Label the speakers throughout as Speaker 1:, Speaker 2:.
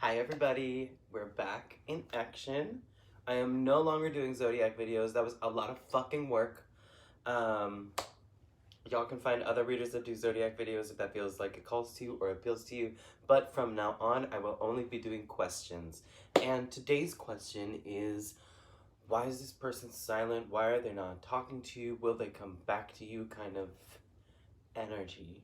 Speaker 1: Hi everybody, we're back in action. I am no longer doing zodiac videos. That was a lot of fucking work. Y'all can find other readers that do zodiac videos if that feels like it calls to you or appeals to you. But from now on, I will only be doing questions. And today's question is, why is this person silent? Why are they not talking to you? Will they come back to you? Kind of energy.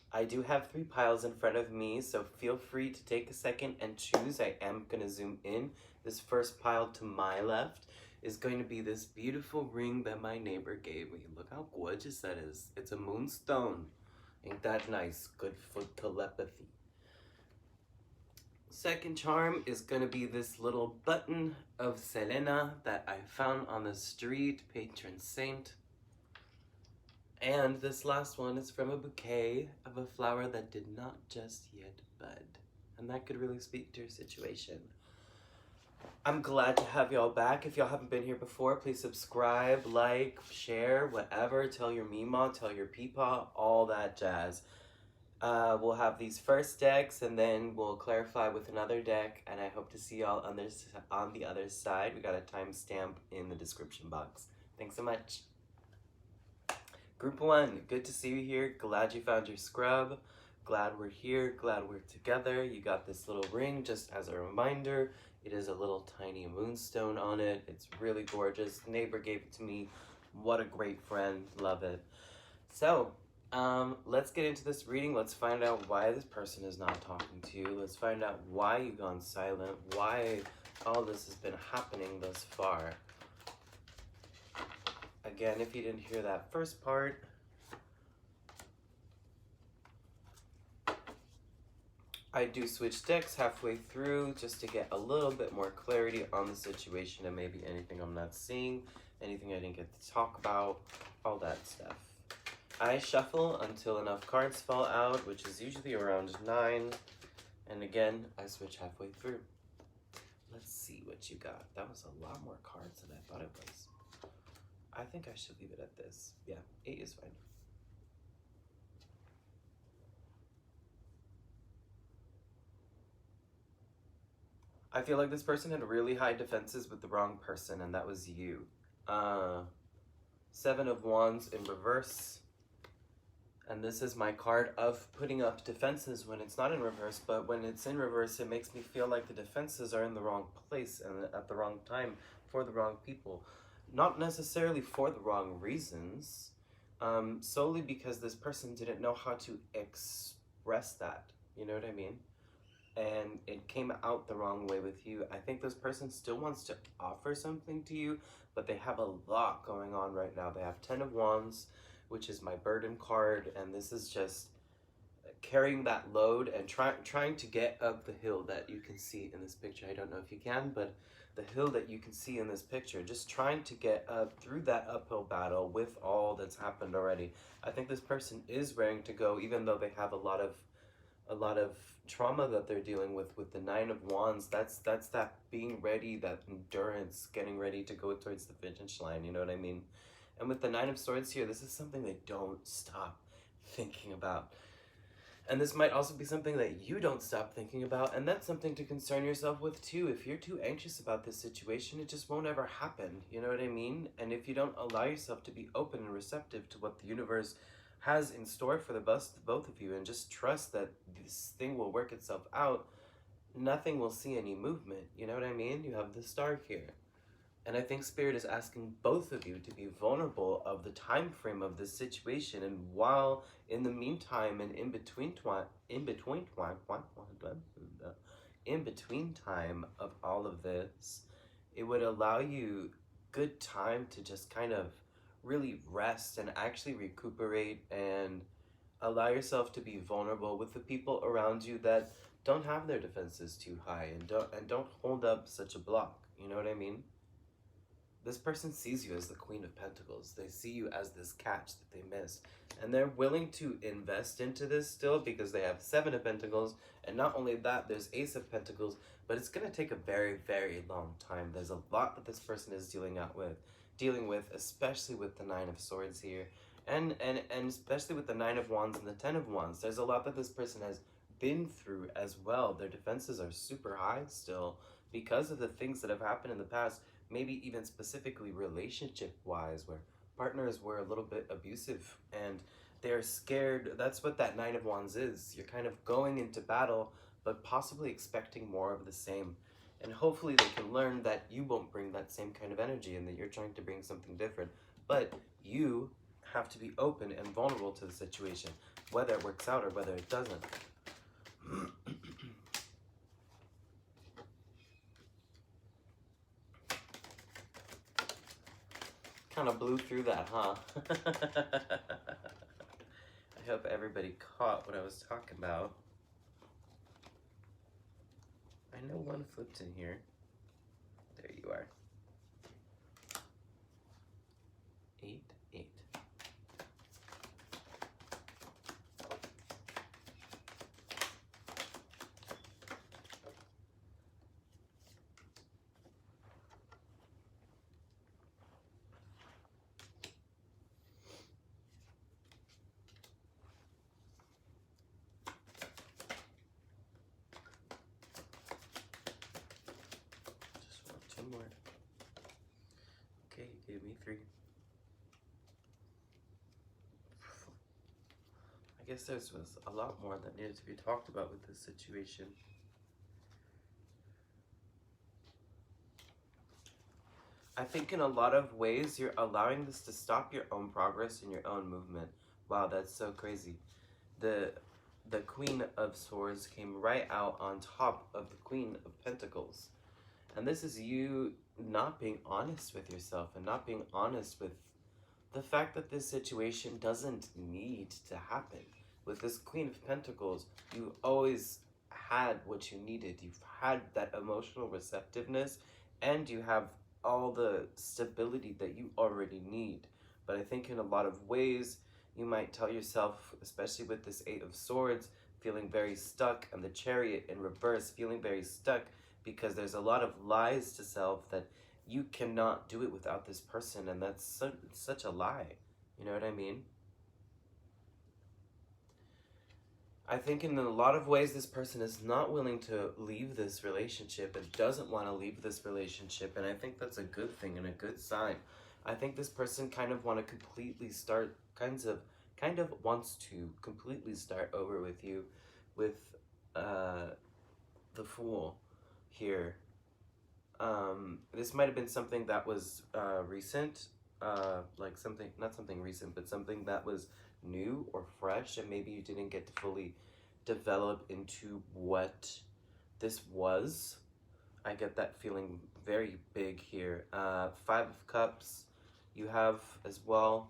Speaker 1: I do have 3 piles in front of me, so feel free to take a second and choose. I am going to zoom in. This first pile to my left is going to be this beautiful ring that my neighbor gave me. Look how gorgeous that is. It's a moonstone. Ain't that nice? Good for telepathy. Second charm is going to be this little button of Selena that I found on the street, patron saint. And this last one is from a bouquet of a flower that did not just yet bud. And that could really speak to your situation. I'm glad to have y'all back. If y'all haven't been here before, please subscribe, like, share, whatever. Tell your Mima, tell your Peepaw, all that jazz. We'll have these first decks, and then we'll clarify with another deck, and I hope to see y'all on the other side. We got a timestamp in the description box. Thanks so much. Group 1, good to see you here. Glad you found your scrub. Glad we're here. Glad we're together. You got this little ring just as a reminder. It is a little tiny moonstone on it. It's really gorgeous. Neighbor gave it to me. What a great friend. Love it. So, let's get into this reading. Let's find out why this person is not talking to you. Let's find out why you've gone silent. Why all this has been happening thus far. Again, if you didn't hear that first part, I do switch decks halfway through just to get a little bit more clarity on the situation and maybe anything I'm not seeing, anything I didn't get to talk about, all that stuff. I shuffle until enough cards fall out, which is usually around 9, and again, I switch halfway through. Let's see what you got. That was a lot more cards than I thought it was. I think I should leave it at this. Yeah, 8 is fine. I feel like this person had really high defenses with the wrong person, and that was you. 7 of Wands in reverse. And this is my card of putting up defenses when it's not in reverse, but when it's in reverse, it makes me feel like the defenses are in the wrong place and at the wrong time for the wrong people. Not necessarily for the wrong reasons, solely because this person didn't know how to express that, you know what I mean? And it came out the wrong way with you. I think this person still wants to offer something to you, but they have a lot going on right now. They have 10 of Wands, which is my burden card, and this is just carrying that load and trying to get up the hill that you can see in this picture. I don't know if you can, but the hill that you can see in this picture, just trying to get up through that uphill battle with all that's happened already. I think this person is raring to go, even though they have a lot of trauma that they're dealing with the 9 of Wands. That's that being ready, that endurance, getting ready to go towards the finish line, you know what I mean? And with the 9 of Swords here, this is something they don't stop thinking about. And this might also be something that you don't stop thinking about, and that's something to concern yourself with too. If you're too anxious about this situation, it just won't ever happen, you know what I mean? And if you don't allow yourself to be open and receptive to what the universe has in store for the both of you, and just trust that this thing will work itself out, nothing will see any movement, you know what I mean? You have the Star here. And I think Spirit is asking both of you to be vulnerable of the time frame of this situation. And while in the meantime and in between time of all of this, it would allow you good time to just kind of really rest and actually recuperate and allow yourself to be vulnerable with the people around you that don't have their defenses too high and don't hold up such a block. You know what I mean? This person sees you as the Queen of Pentacles. They see you as this catch that they missed. And they're willing to invest into this still because they have 7 of Pentacles. And not only that, there's Ace of Pentacles. But it's going to take a very, very long time. There's a lot that this person is dealing with, especially with the 9 of Swords here. And especially with the 9 of Wands and the 10 of Wands. There's a lot that this person has been through as well. Their defenses are super high still because of the things that have happened in the past, maybe even specifically relationship-wise, where partners were a little bit abusive and they're scared. That's what that Nine of Wands is. You're kind of going into battle, but possibly expecting more of the same. And hopefully they can learn that you won't bring that same kind of energy and that you're trying to bring something different. But you have to be open and vulnerable to the situation, whether it works out or whether it doesn't. Kind of blew through that, huh? I hope everybody caught what I was talking about. I know one flipped in here. There you are. 8, 8. Just want 2 more. Okay, you gave me 3. I guess there was a lot more that needed to be talked about with this situation. I think in a lot of ways, you're allowing this to stop your own progress and your own movement. Wow, that's so crazy. The Queen of Swords came right out on top of the Queen of Pentacles. And this is you not being honest with yourself and not being honest with the fact that this situation doesn't need to happen. With this Queen of Pentacles, you always had what you needed. You've had that emotional receptiveness and you have all the stability that you already need. But I think in a lot of ways, you might tell yourself, especially with this 8 of Swords, feeling very stuck, and the Chariot in reverse, feeling very stuck because there's a lot of lies to self that you cannot do it without this person, and that's such a lie. You know what I mean? I think in a lot of ways, this person is not willing to leave this relationship and doesn't want to leave this relationship, and I think that's a good thing and a good sign. I think this person kind of want to completely start, kind of wants to completely start over with you, with the Fool here. This might have been something that was recent, like something, not something recent, but something that was new or fresh, and maybe you didn't get to fully develop into what this was. I get that feeling very big here. 5 of Cups, you have as well.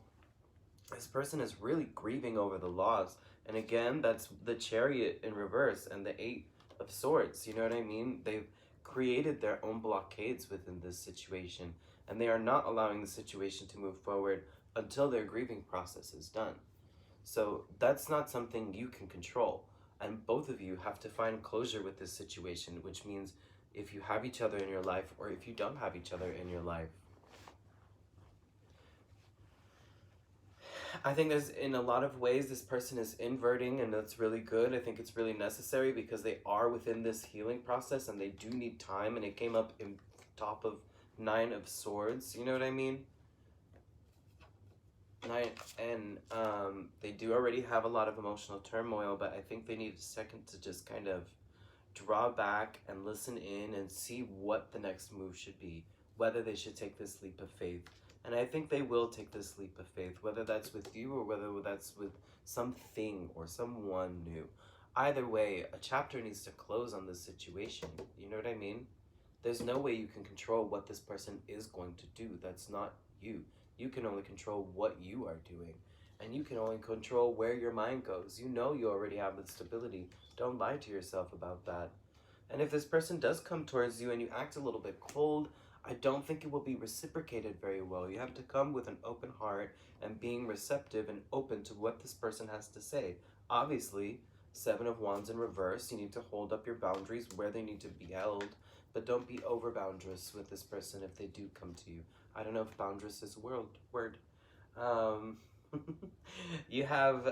Speaker 1: This person is really grieving over the loss. And again, that's the Chariot in reverse and the 8 of Swords. You know what I mean? They've created their own blockades within this situation, and they are not allowing the situation to move forward until their grieving process is done. So that's not something you can control. And both of you have to find closure with this situation, which means if you have each other in your life or if you don't have each other in your life. I think there's, in a lot of ways, this person is inverting, and that's really good. I think it's really necessary because they are within this healing process and they do need time, and it came up in top of 9 of Swords, you know what I mean? And they do already have a lot of emotional turmoil, but I think they need a second to just kind of draw back and listen in and see what the next move should be, whether they should take this leap of faith. And I think they will take this leap of faith, whether that's with you or whether that's with something or someone new. Either way, a chapter needs to close on this situation. You know what I mean? There's no way you can control what this person is going to do. That's not you. You can only control what you are doing. And you can only control where your mind goes. You know you already have the stability. Don't lie to yourself about that. And if this person does come towards you and you act a little bit cold, I don't think it will be reciprocated very well. You have to come with an open heart and being receptive and open to what this person has to say. Obviously, 7 of Wands in reverse, you need to hold up your boundaries where they need to be held, but don't be over boundarous with this person if they do come to you. I don't know if boundarous is a word. You have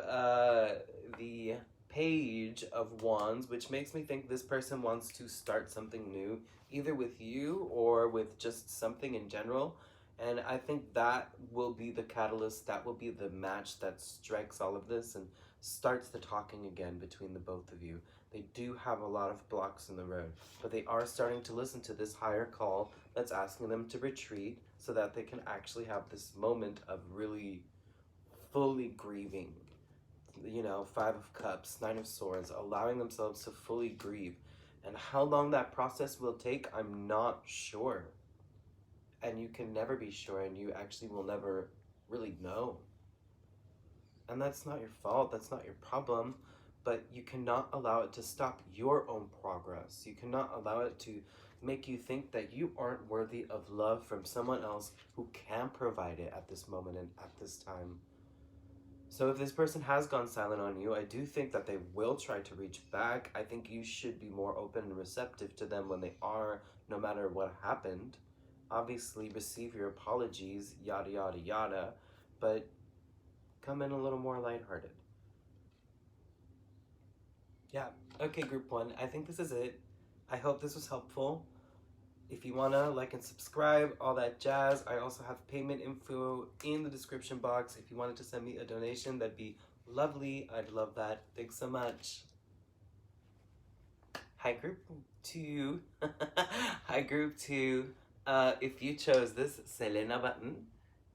Speaker 1: the Page of Wands, which makes me think this person wants to start something new, either with you or with just something in general. And I think that will be the catalyst, that will be the match that strikes all of this and starts the talking again between the both of you. They do have a lot of blocks in the road, but they are starting to listen to this higher call that's asking them to retreat so that they can actually have this moment of really fully grieving. You know, Five of Cups, Nine of Swords, allowing themselves to fully grieve. And how long that process will take, I'm not sure. And you can never be sure, and you actually will never really know. And that's not your fault, that's not your problem, but you cannot allow it to stop your own progress. You cannot allow it to make you think that you aren't worthy of love from someone else who can provide it at this moment and at this time. So if this person has gone silent on you, I do think that they will try to reach back. I think you should be more open and receptive to them when they are, no matter what happened. Obviously, receive your apologies, yada, yada, yada, but come in a little more lighthearted. Yeah, okay, group one, I think this is it. I hope this was helpful. If you wanna like and subscribe, all that jazz. I also have payment info in the description box. If you wanted to send me a donation, that'd be lovely. I'd love that. Thanks so much. Hi, group two. Hi, group two. If you chose this Selena button,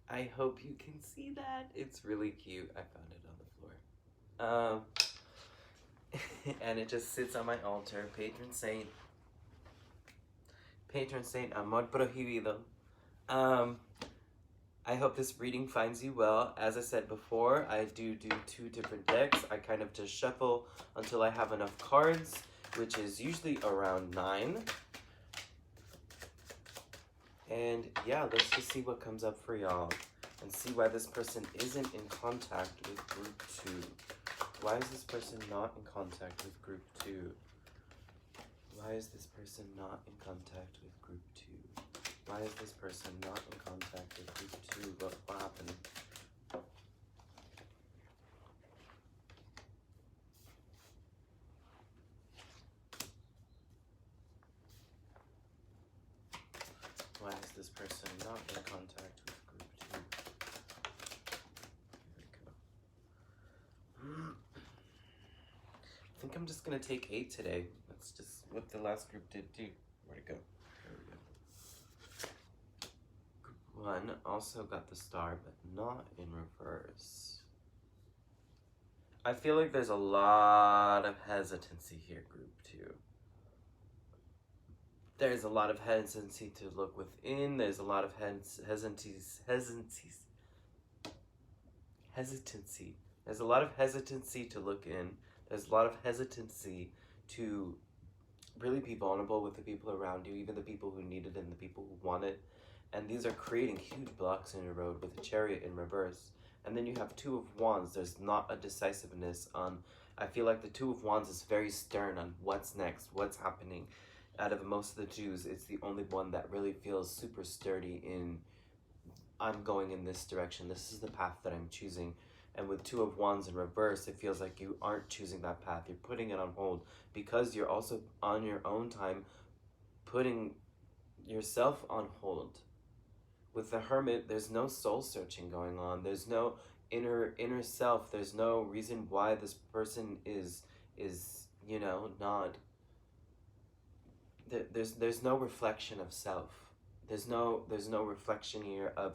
Speaker 1: I hope you can see that. It's really cute. I found it on the floor. And it just sits on my altar. Patron saint, amor prohibido. I hope this reading finds you well. As I said before, I do 2 different decks. I kind of just shuffle until I have enough cards, which is usually around 9. And yeah, let's just see what comes up for y'all and see why this person isn't in contact with group 2. Why is this person not in contact with group 2? Why is this person not in contact with group 2? Why is this person not in contact with group 2? What happened? Why is this person not in contact with group 2? Here we go. I think I'm just gonna take 8 today. That's just what the last group did too. Where'd it go? There we go. Group 1 also got the star, but not in reverse. I feel like there's a lot of hesitancy here, group 2. There's a lot of hesitancy to look within. There's a lot of hesitancy. There's a lot of hesitancy to look in. There's a lot of hesitancy to really be vulnerable with the people around you, even the people who need it and the people who want it. And these are creating huge blocks in your road with a Chariot in reverse. And then you have 2 of Wands. There's not a decisiveness on, I feel like the 2 of Wands is very stern on what's next, what's happening. Out of most of the 2s, it's the only one that really feels super sturdy in, I'm going in this direction. This is the path that I'm choosing. And with 2 of Wands in reverse, it feels like you aren't choosing that path. You're putting it on hold because you're also on your own time putting yourself on hold. With the Hermit, there's no soul searching going on. There's no inner self. There's no reason why this person is you know, not. There's no reflection of self. There's no reflection here of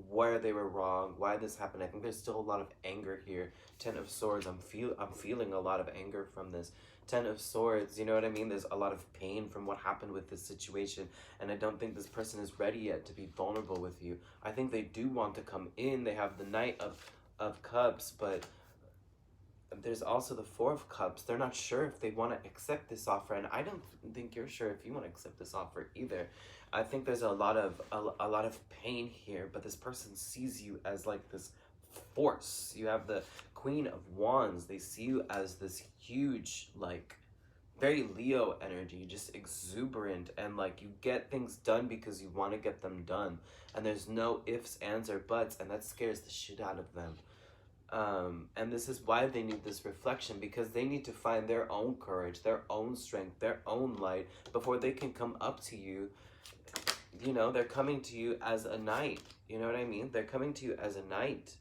Speaker 1: where they were wrong, why this happened. I think there's still a lot of anger here. 10 of Swords, I'm feeling a lot of anger from this. 10 of Swords, you know what I mean? There's a lot of pain from what happened with this situation, and I don't think this person is ready yet to be vulnerable with you. I think they do want to come in. They have the Knight of Cups, but there's also the 4 of Cups. They're not sure if they want to accept this offer, and I don't think you're sure if you want to accept this offer either. I think there's a lot of pain here, but this person sees you as like this force. You have the Queen of Wands. They see you as this huge, like, very Leo energy, just exuberant, and like you get things done because you want to get them done, and there's no ifs, ands, or buts, and that scares the shit out of them. And this is why they need this reflection, because they need to find their own courage, their own strength, their own light before they can come up to you. You know, they're coming to you as a knight. You know what I mean? They're coming to you as a knight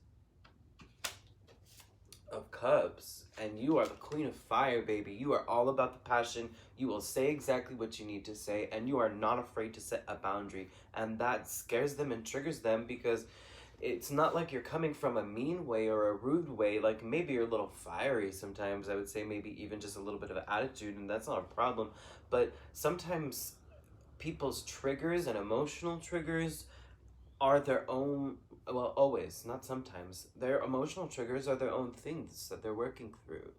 Speaker 1: of cups, and you are the queen of fire, baby. You are all about the passion. You will say exactly what you need to say, and you are not afraid to set a boundary. And that scares them and triggers them, because it's not like you're coming from a mean way or a rude way. Like, maybe you're a little fiery sometimes. I would say maybe even just a little bit of attitude, and that's not a problem. But sometimes people's triggers and emotional triggers are their own, well, always, not sometimes. Their emotional triggers are their own things that they're working through.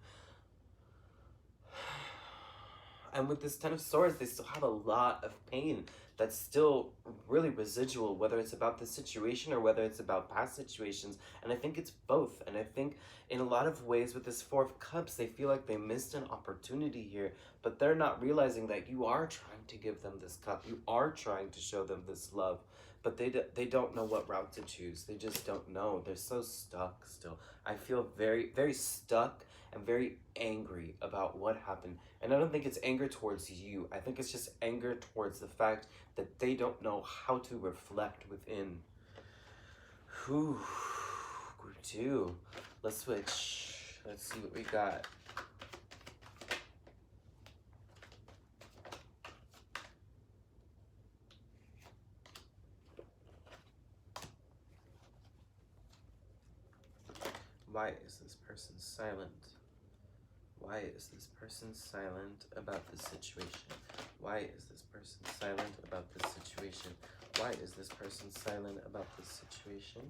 Speaker 1: And with this Ten of Swords, they still have a lot of pain that's still really residual, whether it's about the situation or whether it's about past situations. And I think it's both. And I think in a lot of ways with this Four of Cups, they feel like they missed an opportunity here, but they're not realizing that you are trying to give them this cup. You are trying to show them this love, but they don't know what route to choose. They just don't know. They're so stuck still. I feel very, very stuck and very angry about what happened. And I don't think it's anger towards you. I think it's just anger towards the fact that they don't know how to reflect within. Whew. Group 2. Let's switch. Let's see what we got. Why is this person silent? Why is this person silent about this situation? Why is this person silent about this situation? Why is this person silent about this situation?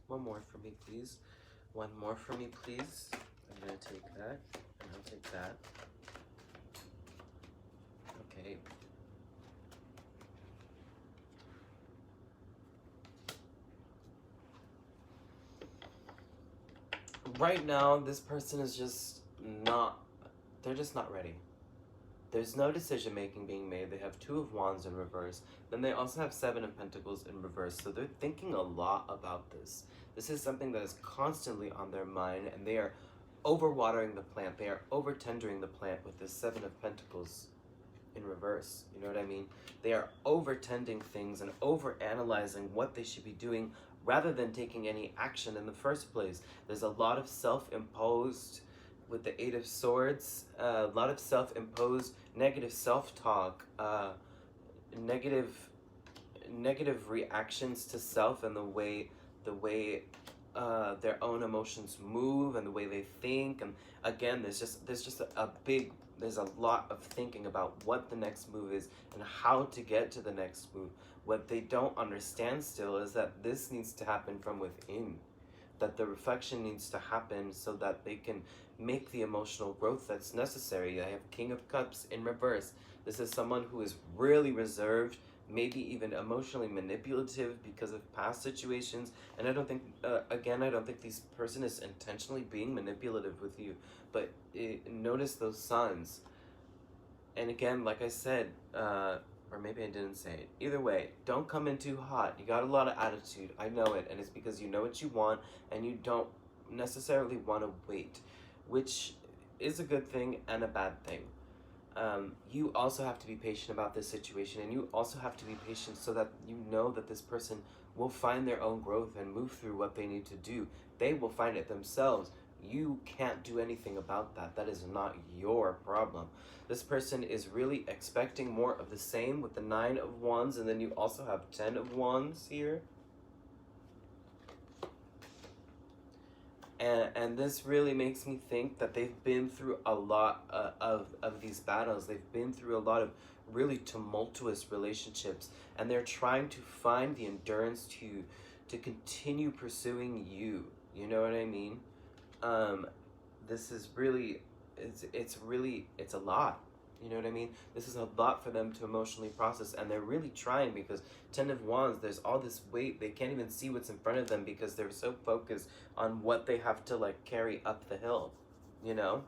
Speaker 1: One more for me, please. One more for me, please. I'm going to take that, and I'll take that. Okay. Right now, this person is just not, they're just not ready. There's no decision making being made. They have Two of Wands in reverse. Then they also have Seven of Pentacles in reverse. So they're thinking a lot about this. This is something that is constantly on their mind, and they are overwatering the plant. They are over-tendering the plant with this Seven of Pentacles in reverse. You know what I mean? They are over-tending things and over-analyzing what they should be doing rather than taking any action in the first place. There's a lot of self-imposed, with the Eight of Swords, a lot of self-imposed negative self-talk, negative reactions to self, and the way their own emotions move and the way they think. And again, there's a lot of thinking about what the next move is and how to get to the next move. What they don't understand still is that this needs to happen from within, that the reflection needs to happen so that they can make the emotional growth that's necessary. I have King of Cups in reverse. This is someone who is really reserved, maybe even emotionally manipulative because of past situations. And I don't think, I don't think this person is intentionally being manipulative with you, but notice those signs. And again, like I said, or maybe I didn't say it. Either way, don't come in too hot. You got a lot of attitude. I know it. And it's because you know what you want and you don't necessarily want to wait, which is a good thing and a bad thing. You also have to be patient about this situation, and you also have to be patient so that you know that this person will find their own growth and move through what they need to do. They will find it themselves. You can't do anything about that. That is not your problem. This person is really expecting more of the same with the Nine of Wands, and then you also have 10 of Wands here. And this really makes me think that they've been through a lot of these battles. They've been through a lot of really tumultuous relationships, and they're trying to find the endurance to continue pursuing you. You know what I mean? This is really, it's a lot. You know what I mean? This is a lot for them to emotionally process, and they're really trying, because 10 of Wands, there's all this weight. They can't even see what's in front of them because they're so focused on what they have to, like, carry up the hill, you know?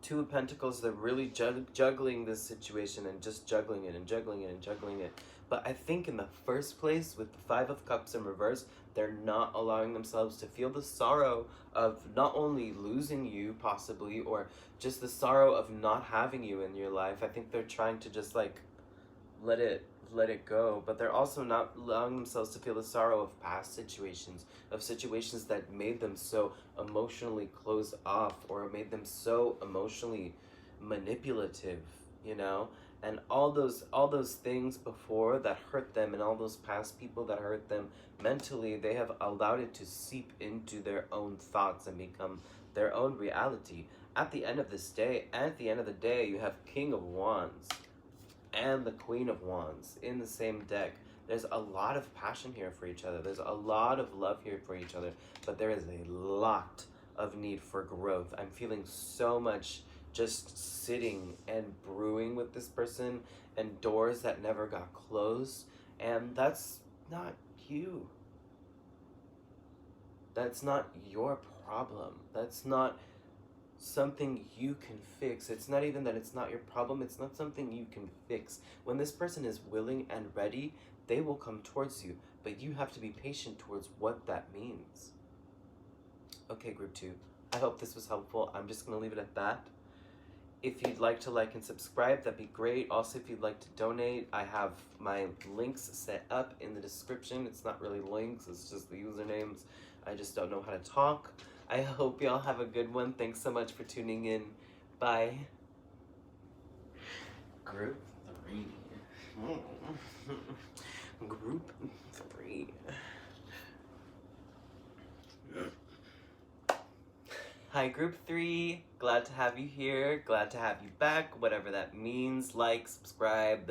Speaker 1: Two of Pentacles, they're really juggling this situation and just juggling it and juggling it and juggling it. But I think in the first place, with the Five of Cups in reverse, they're not allowing themselves to feel the sorrow of not only losing you, possibly, or just the sorrow of not having you in your life. I think they're trying to just, like, let it go, but they're also not allowing themselves to feel the sorrow of past situations, of situations that made them so emotionally closed off or made them so emotionally manipulative, you know? And all those things before that hurt them, and all those past people that hurt them mentally, they have allowed it to seep into their own thoughts and become their own reality. At the end of the day, you have King of Wands and the Queen of Wands in the same deck. There's a lot of passion here for each other. There's a lot of love here for each other, but there is a lot of need for growth. I'm feeling so much just sitting and brewing with this person, and doors that never got closed, and that's not you. That's not your problem. That's not something you can fix. It's not even that it's not your problem, it's not something you can fix. When this person is willing and ready, they will come towards you, but you have to be patient towards what that means. Okay, group 2, I hope this was helpful. I'm just gonna leave it at that. If you'd like to like and subscribe, that'd be great. Also, if you'd like to donate, I have my links set up in the description. It's not really links, it's just the usernames. I just don't know how to talk. I hope y'all have a good one. Thanks so much for tuning in. Bye. Group 3. Group 3. Hi, Group 3. Glad to have you here. Glad to have you back. Whatever that means. Like, subscribe,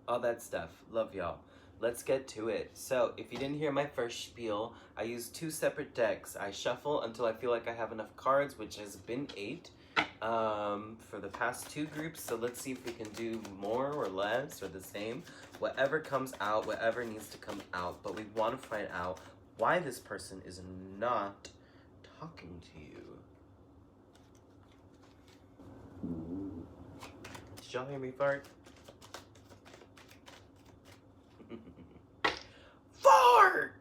Speaker 1: all that stuff. Love y'all. Let's get to it. So, if you didn't hear my first spiel, I use 2 separate decks. I shuffle until I feel like I have enough cards, which has been 8 for the past 2 groups. So let's see if we can do more or less or the same. Whatever comes out, whatever needs to come out. But we want to find out why this person is not talking to you. Did y'all hear me fart? Fart!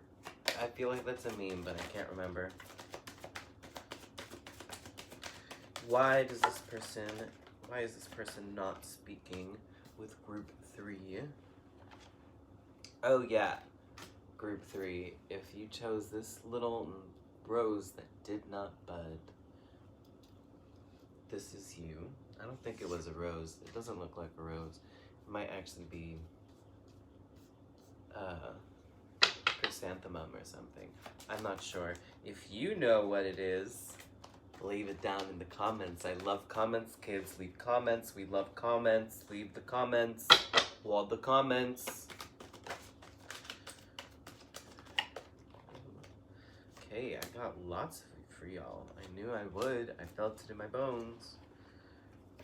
Speaker 1: I feel like that's a meme, but I can't remember. Why is this person not speaking with Group 3? Oh yeah, Group 3, if you chose this little rose that did not bud, this is you. I don't think it was a rose. It doesn't look like a rose. It might actually be chrysanthemum or something. I'm not sure. If you know what it is, leave it down in the comments. I love comments, kids. Leave comments. We love comments. Leave the comments. Wall the comments. Okay, I got lots of it for y'all. I knew I would. I felt it in my bones.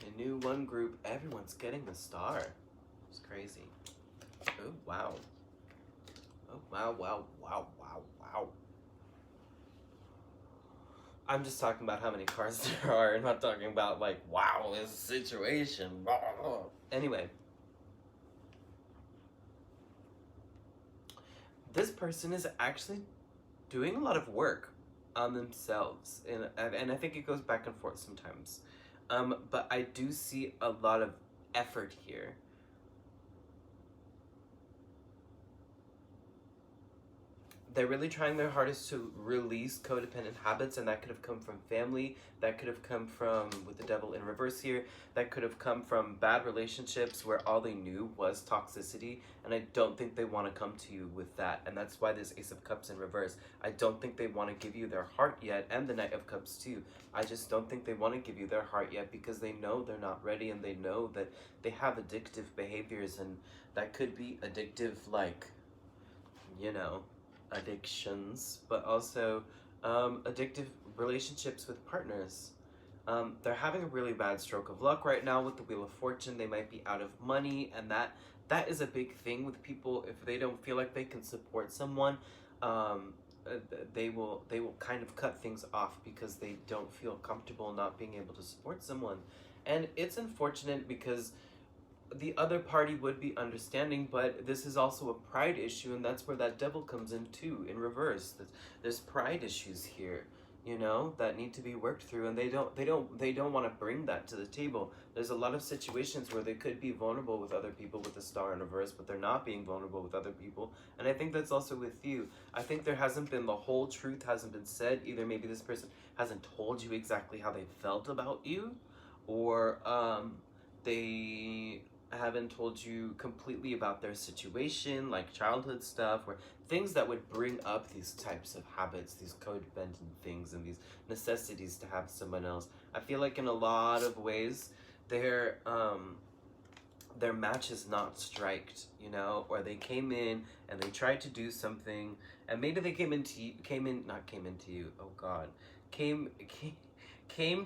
Speaker 1: I knew one group, everyone's getting the star. It's crazy. Oh, wow. Oh, wow, wow, wow, wow, wow. I'm just talking about how many cards there are. I'm not talking about, like, wow, this situation. Anyway. This person is actually doing a lot of work on themselves. And I think it goes back and forth sometimes. But I do see a lot of effort here. They're really trying their hardest to release codependent habits, and that could have come from family, that could have come from, with the devil in reverse here, that could have come from bad relationships where all they knew was toxicity, and I don't think they want to come to you with that, and that's why there's Ace of Cups in reverse. I don't think they want to give you their heart yet, and the Knight of Cups too. I just don't think they want to give you their heart yet because they know they're not ready, and they know that they have addictive behaviors, and that could be addictive, like, you know, addictions, but also addictive relationships with partners. They're having a really bad stroke of luck right now with the Wheel of Fortune. They might be out of money, and that is a big thing with people if they don't feel like they can support someone. they will kind of cut things off because they don't feel comfortable not being able to support someone. And it's unfortunate because the other party would be understanding, but this is also a pride issue, and that's where that devil comes in too, in reverse. There's pride issues here, you know, that need to be worked through, and they don't want to bring that to the table. There's a lot of situations where they could be vulnerable with other people with the star in reverse, but they're not being vulnerable with other people. And I think that's also with you. I think there hasn't been, the whole truth hasn't been said. Either maybe this person hasn't told you exactly how they felt about you, or they haven't told you completely about their situation, like childhood stuff, or things that would bring up these types of habits, these codependent things, and these necessities to have someone else. I feel like in a lot of ways, their match is not striked, you know, or they came in and they tried to do something, and maybe they came into you, came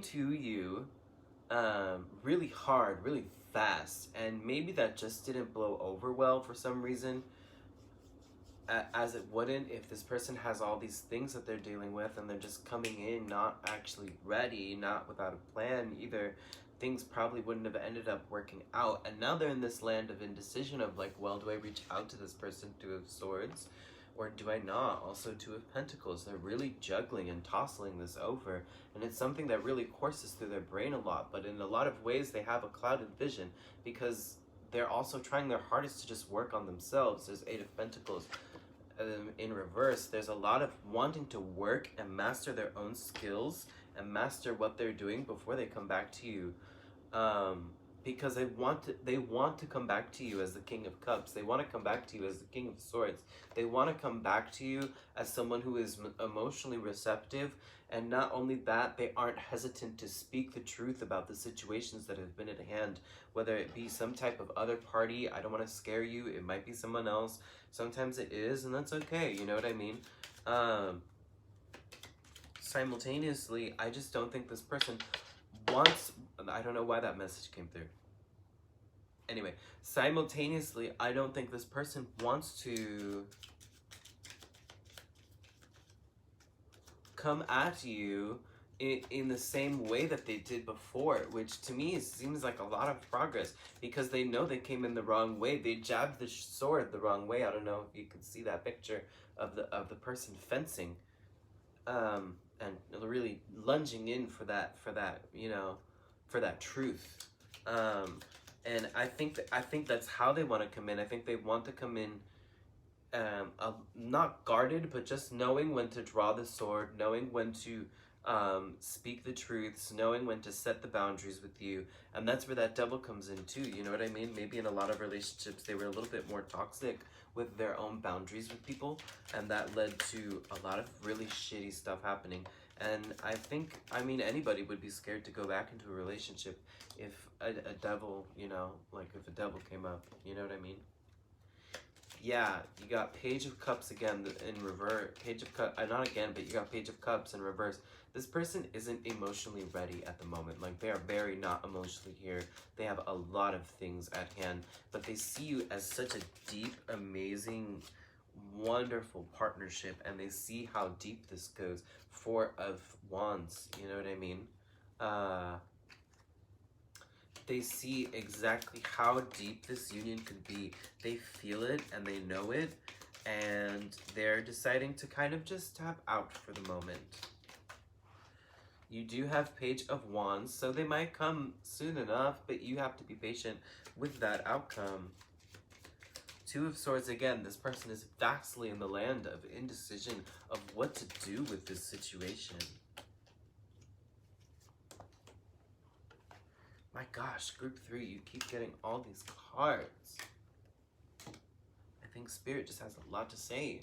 Speaker 1: to you really hard, really fast, and maybe that just didn't blow over well for some reason, as it wouldn't if this person has all these things that they're dealing with and they're just coming in not actually ready, not without a plan either. Things probably wouldn't have ended up working out, and now they're in this land of indecision of like, well, do I reach out to this person, Two of Swords, or do I not? Also Two of Pentacles. They're really juggling and tossing this over, and it's something that really courses through their brain a lot, but in a lot of ways they have a clouded vision because they're also trying their hardest to just work on themselves. There's Eight of Pentacles in reverse. There's a lot of wanting to work and master their own skills and master what they're doing before they come back to you, because they want to come back to you as the King of Cups. They want to come back to you as the King of Swords. They want to come back to you as someone who is emotionally receptive, and not only that, they aren't hesitant to speak the truth about the situations that have been at hand, whether it be some type of other party. I don't want to scare you, it might be someone else. Sometimes it is, and that's okay, you know what I mean? Simultaneously, I just don't think this person wants, I don't know why that message came through. Anyway, simultaneously, I don't think this person wants to come at you in the same way that they did before, which to me seems like a lot of progress, because they know they came in the wrong way. They jabbed the sword the wrong way. I don't know if you can see that picture of the person fencing, and really lunging in for that, you know, for that truth. And I think that's how they want to come in. I think they want to come in not guarded, but just knowing when to draw the sword, knowing when to speak the truths, knowing when to set the boundaries with you. And that's where that devil comes in too, you know what I mean? Maybe in a lot of relationships they were a little bit more toxic with their own boundaries with people, and that led to a lot of really shitty stuff happening. And I think, I mean, anybody would be scared to go back into a relationship if a devil, you know, like if a devil came up, you know what I mean? Yeah, you got Page of Cups again in reverse. Page of Cups, not again, but you got Page of Cups in reverse. This person isn't emotionally ready at the moment. Like, they are very not emotionally here. They have a lot of things at hand, but they see you as such a deep, amazing, wonderful partnership, and they see how deep this goes. Four of Wands, you know what I mean? They see exactly how deep this union could be. They feel it and they know it, and they're deciding to kind of just tap out for the moment. You do have Page of Wands, so they might come soon enough, but you have to be patient with that outcome. Two of Swords again. This person is vastly in the land of indecision of what to do with this situation. My gosh, group 3, you keep getting all these cards. I think Spirit just has a lot to say.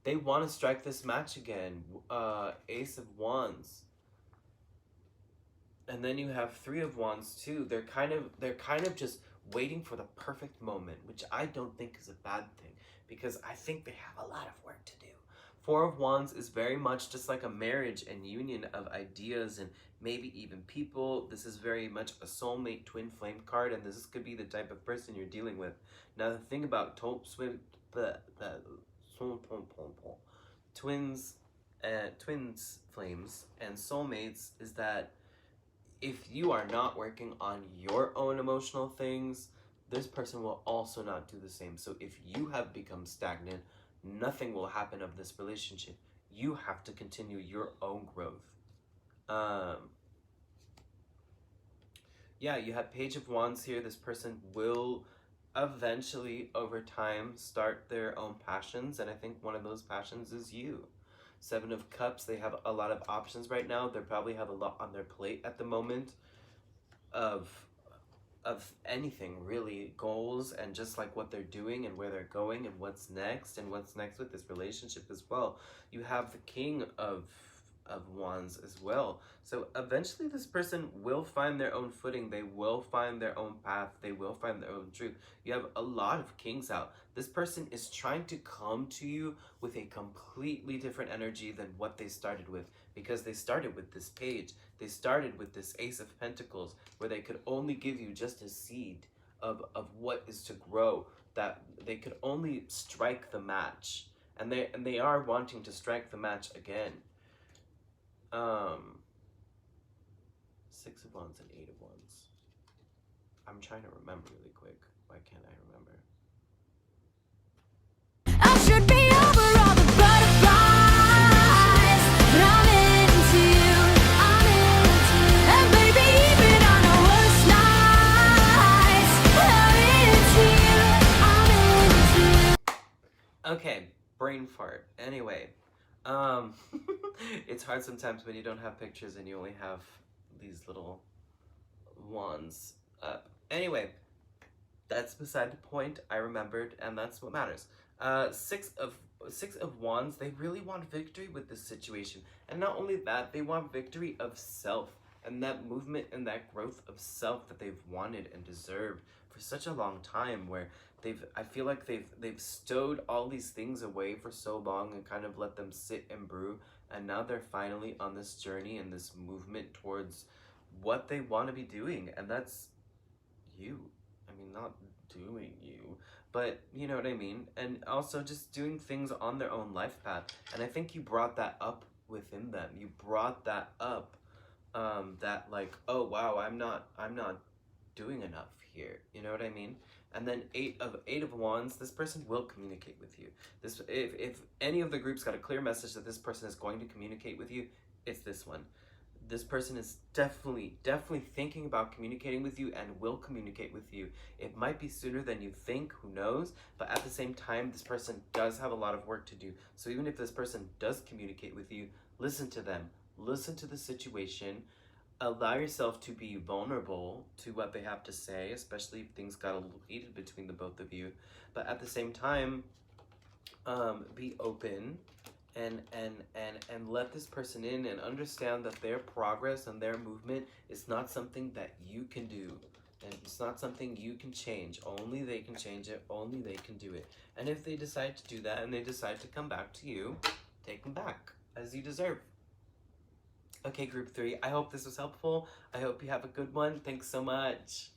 Speaker 1: They want to strike this match again. Ace of Wands. And then you have Three of Wands too. They're kind of just waiting for the perfect moment, which I don't think is a bad thing, because I think they have a lot of work to do. Four of Wands is very much just like a marriage and union of ideas and maybe even people. This is very much a soulmate twin flame card, and this could be the type of person you're dealing with. Now, the thing about twins flames and soulmates is that if you are not working on your own emotional things, this person will also not do the same. So if you have become stagnant, nothing will happen of this relationship. You have to continue your own growth. Yeah, you have Page of Wands here. This person will eventually, over time, start their own passions, and I think one of those passions is you. Seven of Cups, they have a lot of options right now. They probably have a lot on their plate at the moment of anything, really. Goals and just like what they're doing and where they're going and what's next with this relationship as well. You have the King of Wands as well. So eventually this person will find their own footing. They will find their own path. They will find their own truth. You have a lot of Kings out. This person is trying to come to you with a completely different energy than what they started with, because they started with this Page. They started with this Ace of Pentacles, where they could only give you just a seed of what is to grow, that they could only strike the match. And they are wanting to strike the match again. Six of Wands and Eight of Wands. I'm trying to remember really quick. Why can't I remember?
Speaker 2: I should be over all the butterflies, but I'm into you, and baby, even on the worst nights, I'm into you.
Speaker 1: Okay, brain fart. Anyway, it's hard sometimes when you don't have pictures and you only have these little wands up. Anyway, that's beside the point. I remembered, and that's what matters. Six of Wands, they really want victory with this situation. And not only that, they want victory of self, and that movement and that growth of self that they've wanted and deserved for such a long time, where I feel like they've stowed all these things away for so long and kind of let them sit and brew, and now they're finally on this journey and this movement towards what they want to be doing, and that's you. I mean, not doing you, but you know what I mean? And also just doing things on their own life path. And I think you brought that up within them. You brought that up, that like, oh wow, I'm not doing enough here. You know what I mean? And then Eight of Wands, this person will communicate with you. This, if any of the groups got a clear message that this person is going to communicate with you, it's this one. This person is definitely thinking about communicating with you and will communicate with you. It might be sooner than you think, who knows? But at the same time, this person does have a lot of work to do. So even if this person does communicate with you, listen to them. Listen to the situation. Allow yourself to be vulnerable to what they have to say, especially if things got a little heated between the both of you. But at the same time, be open and let this person in and understand that their progress and their movement is not something that you can do. And it's not something you can change. Only they can change it. Only they can do it. And if they decide to do that and they decide to come back to you, take them back as you deserve. Okay, group 3, I hope this was helpful. I hope you have a good one. Thanks so much.